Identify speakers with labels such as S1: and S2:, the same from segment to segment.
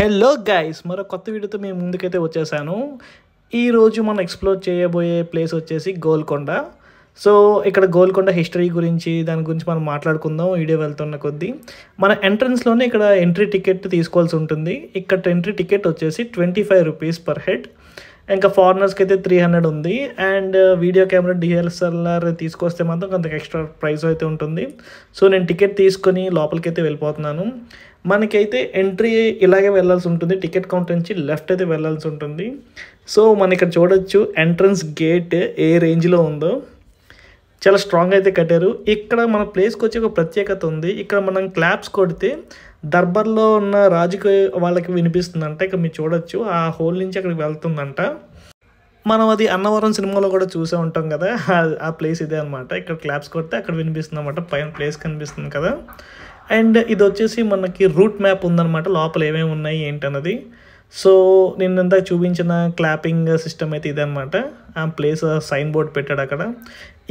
S1: Hello guys, మరో కొత్త వీడియోతో మేము ముందుకైతే వచ్చేసాను. ఈరోజు మనం ఎక్స్ప్లోర్ చేయబోయే ప్లేస్ వచ్చేసి గోల్కొండ. సో ఇక్కడ గోల్కొండ హిస్టరీ గురించి దాని గురించి మనం మాట్లాడుకుందాం వీడియో వెళ్తున్న కొద్దీ. మన ఎంట్రన్స్లోనే ఇక్కడ ఎంట్రీ టికెట్ తీసుకోవాల్సి ఉంటుంది. ఇక్కడ ఎంట్రీ టికెట్ వచ్చేసి 25 రూపీస్ పర్ హెడ్. ఇంకా ఫారినర్స్కి అయితే 300 ఉంది. అండ్ వీడియో కెమెరా డిఎస్ఎల్ఆర్ తీసుకొస్తే మాత్రం కొంత ఎక్స్ట్రా ప్రైస్ అయితే ఉంటుంది. సో నేను టికెట్ తీసుకొని లోపలికి అయితే వెళ్ళిపోతున్నాను. మనకైతే ఎంట్రీ ఇలాగే వెళ్ళాల్సి ఉంటుంది. టికెట్ కౌంటర్ నుంచి లెఫ్ట్ అయితే వెళ్ళాల్సి ఉంటుంది. సో మన ఇక్కడ చూడొచ్చు ఎంట్రన్స్ గేట్ ఏ రేంజ్లో ఉందో, చాలా స్ట్రాంగ్ అయితే కట్టారు. ఇక్కడ మన ప్లేస్కి వచ్చి ఒక ప్రత్యేకత ఉంది. ఇక్కడ మనం క్లాప్స్ కొడితే దర్బార్లో ఉన్న రాజుకి వాళ్ళకి వినిపిస్తుందంట. ఇక్కడ మీరు చూడొచ్చు ఆ హోల్ నుంచి అక్కడికి వెళ్తుందంట. మనం అది అన్నవరం సినిమాలో కూడా చూసే ఉంటాం కదా, ఆ ప్లేస్ ఇదే అనమాట. ఇక్కడ క్లాప్స్ కొడితే అక్కడ వినిపిస్తుంది అనమాట. పైన ప్లేస్ కనిపిస్తుంది కదా. అండ్ ఇది వచ్చేసి మనకి రూట్ మ్యాప్ ఉందన్నమాట, లోపల ఏమేమి ఉన్నాయి ఏంటన్నది. సో నేను ఇందాక చూపించిన క్లాపింగ్ సిస్టమ్ అయితే ఇదనమాట. ఆ ప్లేస్ సైన్ బోర్డ్ పెట్టాడు అక్కడ.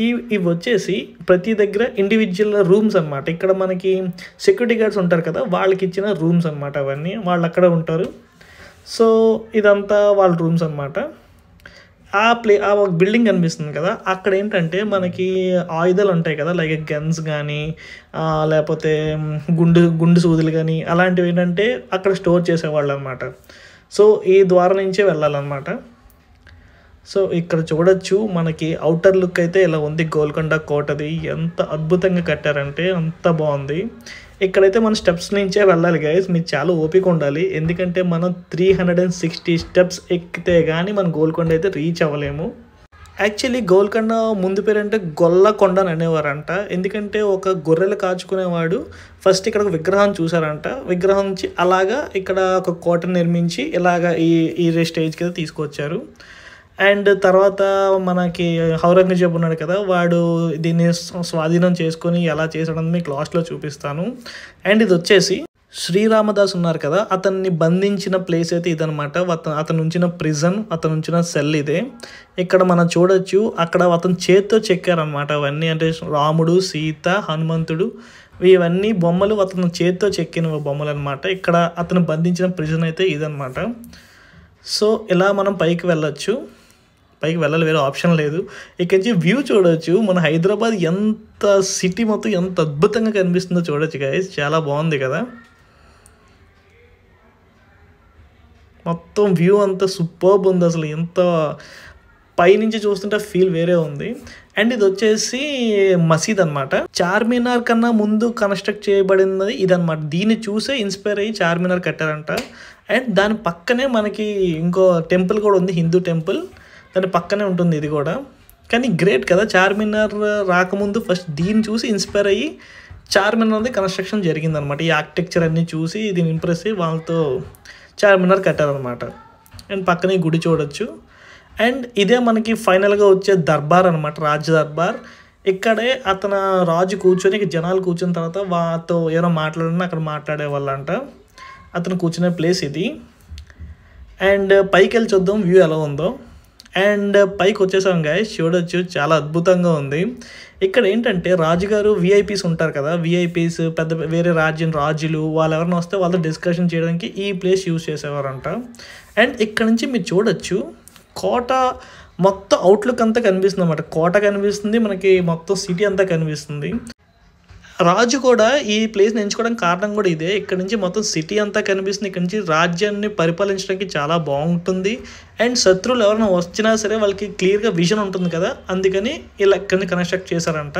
S1: ఇవి వచ్చేసి ప్రతి దగ్గర ఇండివిజువల్ రూమ్స్ అనమాట. ఇక్కడ మనకి సెక్యూరిటీ గార్డ్స్ ఉంటారు కదా, వాళ్ళకి ఇచ్చిన రూమ్స్ అనమాట. అవన్నీ వాళ్ళు అక్కడ ఉంటారు. సో ఇదంతా వాళ్ళ రూమ్స్ అనమాట. ఆ ఒక బిల్డింగ్ కనిపిస్తుంది కదా, అక్కడ ఏంటంటే మనకి ఆయుధాలు ఉంటాయి కదా, లైక్ గన్స్ కానీ లేకపోతే గుండు సూదులు కానీ అలాంటివి ఏంటంటే అక్కడ స్టోర్ చేసేవాళ్ళు అనమాట. సో ఈ ద్వారం నుంచే వెళ్ళాలన్నమాట. సో ఇక్కడ చూడొచ్చు మనకి అవుటర్ లుక్ అయితే ఇలా ఉంది. గోల్కొండ కోటది ఎంత అద్భుతంగా కట్టారంటే అంత బాగుంది. ఇక్కడైతే మన స్టెప్స్ నుంచే వెళ్ళాలి గైస్, మీకు చాలా ఓపిక ఉండాలి. ఎందుకంటే మనం 360 స్టెప్స్ ఎక్కితే కానీ మనం గోల్కొండ అయితే రీచ్ అవ్వలేము. యాక్చువల్లీ గోల్కొండ ముందు పేరు అంటే గొల్లకొండ అని అనేవారంట. ఎందుకంటే ఒక గొర్రెలు కాచుకునేవాడు ఫస్ట్ ఇక్కడ ఒక విగ్రహం చూసారంట. విగ్రహం నుంచి అలాగా ఇక్కడ ఒక కోట నిర్మించి ఇలాగా ఈ స్టేజ్కి అయితే తీసుకొచ్చారు. అండ్ తర్వాత మనకి ఔరంగజేబు ఉన్నాడు కదా, వాడు దీన్ని స్వాధీనం చేసుకొని ఎలా చేసాడని మీకు లాస్ట్లో చూపిస్తాను. అండ్ ఇది వచ్చేసి శ్రీరామదాస్ ఉన్నారు కదా, అతన్ని బంధించిన ప్లేస్ అయితే ఇదనమాట. అతను ఉంచిన ప్రిజన్, అతను ఉంచిన సెల్ ఇదే. ఇక్కడ మనం చూడొచ్చు అక్కడ అతను చేత్తో చెక్కారనమాట అవన్నీ. అంటే రాముడు, సీత, హనుమంతుడు ఇవన్నీ బొమ్మలు అతను చేత్తో చెక్కిన బొమ్మలు అనమాట. ఇక్కడ అతను బంధించిన ప్రిజన్ అయితే ఇదనమాట. సో ఇలా మనం పైకి వెళ్ళొచ్చు. పైకి వెళ్ళాలి, వేరే ఆప్షన్ లేదు. ఇక్కడి నుంచి వ్యూ చూడవచ్చు. మన హైదరాబాద్ ఎంత సిటీ మొత్తం ఎంత అద్భుతంగా కనిపిస్తుందో చూడొచ్చు గైస్. చాలా బాగుంది కదా, మొత్తం వ్యూ అంతా సూపర్బ్ ఉంది. అసలు ఎంత పైనుంచి చూస్తుంటే ఫీల్ వేరే ఉంది. అండ్ ఇది వచ్చేసి మసీద్ అనమాట. చార్మినార్ కన్నా ముందు కన్స్ట్రక్ట్ చేయబడినది ఇదనమాట. దీన్ని చూసే ఇన్స్పైర్ అయ్యి చార్మినార్ కట్టారంట. అండ్ దాని పక్కనే మనకి ఇంకో టెంపుల్ కూడా ఉంది, హిందూ టెంపుల్. దాని పక్కనే ఉంటుంది ఇది కూడా. కానీ గ్రేట్ కదా, చార్మినార్ రాకముందు ఫస్ట్ దీన్ని చూసి ఇన్స్పైర్ అయ్యి చార్మినార్ది కన్స్ట్రక్షన్ జరిగిందనమాట. ఈ ఆర్కిటెక్చర్ అన్నీ చూసి దీన్ని ఇంప్రెస్ అయ్యి వాళ్ళతో చార్మినార్ కట్టారనమాట. అండ్ పక్కనే గుడి చూడొచ్చు. అండ్ ఇదే మనకి ఫైనల్గా వచ్చే దర్బార్ అనమాట, రాజ దర్బార్. ఇక్కడే అతను రాజు కూర్చొని జనాలు కూర్చున్న తర్వాత వాళ్ళతో ఏమైనా మాట్లాడినా అక్కడ మాట్లాడేవాళ్ళంట. అతను కూర్చునే ప్లేస్ ఇది. అండ్ పైకి వెళ్ళి చూద్దాం వ్యూ ఎలా ఉందో. అండ్ పైకి వచ్చేసాం గైస్, చూడొచ్చు చాలా అద్భుతంగా ఉంది. ఇక్కడ ఏంటంటే రాజుగారు విఐపీస్ ఉంటారు కదా, విఐపీస్ పెద్ద వేరే రాజులు వాళ్ళు ఎవరైనా వస్తే వాళ్ళతో డిస్కషన్ చేయడానికి ఈ ప్లేస్ యూజ్ చేసేవారంట. అండ్ ఇక్కడ నుంచి మీరు చూడొచ్చు కోట మొత్తం అవుట్లుక్ అంతా కనిపిస్తుంది అన్నమాట. కోట కనిపిస్తుంది మనకి, మొత్తం సిటీ అంతా కనిపిస్తుంది. రాజు కూడా ఈ ప్లేస్ని ఎంచుకోవడానికి కారణం కూడా ఇదే. ఇక్కడ నుంచి మొత్తం సిటీ అంతా కనిపిస్తుంది. ఇక్కడ నుంచి రాజ్యాన్ని పరిపాలించడానికి చాలా బాగుంటుంది. అండ్ శత్రువులు ఎవరైనా వచ్చినా సరే వాళ్ళకి క్లియర్గా విజన్ ఉంటుంది కదా, అందుకని ఇలా ఇక్కడిని కన్స్ట్రక్ట్ చేశారంట.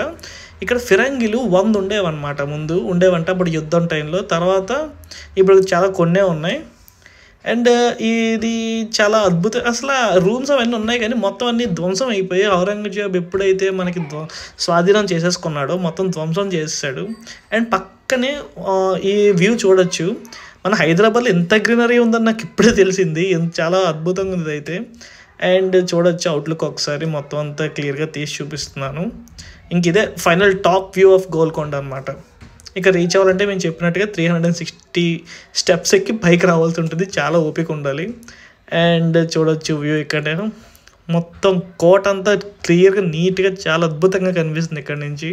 S1: ఇక్కడ ఫిరంగిలు 100 ఉండేవన్నమాట, ముందు ఉండేవంట అప్పుడు యుద్ధం టైంలో. తర్వాత ఇప్పుడు చాలా కొన్నే ఉన్నాయి. అండ్ ఇది చాలా అద్భుతం. అసలు రూమ్స్ అవన్నీ ఉన్నాయి కానీ మొత్తం అన్నీ ధ్వంసం అయిపోయి ఔరంగజేబు ఎప్పుడైతే మనకి స్వాధీనం చేసేసుకున్నాడో మొత్తం ధ్వంసం చేసేసాడు. అండ్ పక్కనే ఈ వ్యూ చూడొచ్చు. మన హైదరాబాద్లో ఎంత గ్రీనరీ ఉందని నాకు ఇప్పుడే తెలిసింది. చాలా అద్భుతంగా ఉంది అయితే. అండ్ చూడొచ్చు అవుట్లుక్ ఒకసారి మొత్తం అంతా క్లియర్గా తీసి చూపిస్తున్నాను. ఇంక ఇదే final top view of Golconda అనమాట. ఇక రీచ్ అవ్వాలంటే మేము చెప్పినట్టుగా 360 స్టెప్స్ ఎక్కి పైకి రావాల్సి ఉంటుంది. చాలా ఓపిక ఉండాలి. అండ్ చూడొచ్చు వ్యూ ఇక్కడ మొత్తం కోట అంతా క్లియర్గా నీట్గా చాలా అద్భుతంగా కనిపిస్తుంది ఇక్కడ నుంచి.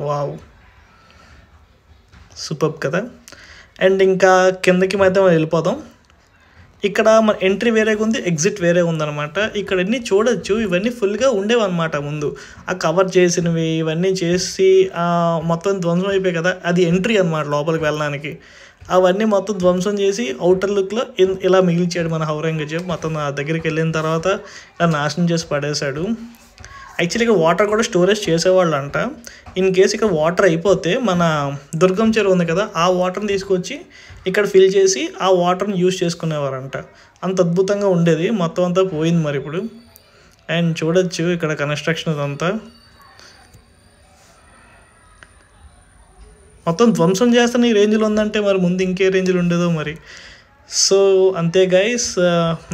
S1: వావ్, సూపర్ కదా. అండ్ ఇంకా కిందకి అయితే మనం వెళ్ళిపోదాం. ఇక్కడ మన ఎంట్రీ వేరేగా ఉంది, ఎగ్జిట్ వేరే ఉందన్నమాట. ఇక్కడ అన్నీ చూడొచ్చు, ఇవన్నీ ఫుల్గా ఉండేవన్నమాట ముందు. ఆ కవర్ చేసినవి ఇవన్నీ చేసి మొత్తం ధ్వంసం అయిపోయాయి కదా, అది ఎంట్రీ అనమాట లోపలికి వెళ్ళడానికి. అవన్నీ మొత్తం ధ్వంసం చేసి అవుటర్ లుక్లో ఇలా మిగిల్చాడు మన ఔరంగజేబ్. మొత్తం నా దగ్గరికి వెళ్ళిన తర్వాత ఇలా నాశనం చేసి పడేశాడు. యాక్చువల్లీ ఇక్కడ వాటర్ కూడా స్టోరేజ్ చేసేవాళ్ళు అంట. ఇన్ కేస్ ఇక్కడ వాటర్ అయిపోతే మన దుర్గం చెరువు ఉంది కదా, ఆ వాటర్ని తీసుకొచ్చి ఇక్కడ ఫిల్ చేసి ఆ వాటర్ని యూజ్ చేసుకునేవారంట. అంత అద్భుతంగా ఉండేది. మొత్తం అంతా పోయింది మరి ఇప్పుడు. అండ్ చూడొచ్చు ఇక్కడ కన్స్ట్రక్షన్ ఇదంతా మొత్తం ధ్వంసం చేస్తున్న ఈ రేంజ్లో ఉందంటే మరి ముందు ఇంకే రేంజ్లో ఉండేదో మరి. సో అంతే గైస్,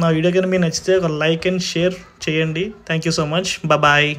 S1: నా వీడియో కనుక మీకు నచ్చితే ఒక లైక్ అండ్ షేర్ చేయండి. Thank you so much. Bye.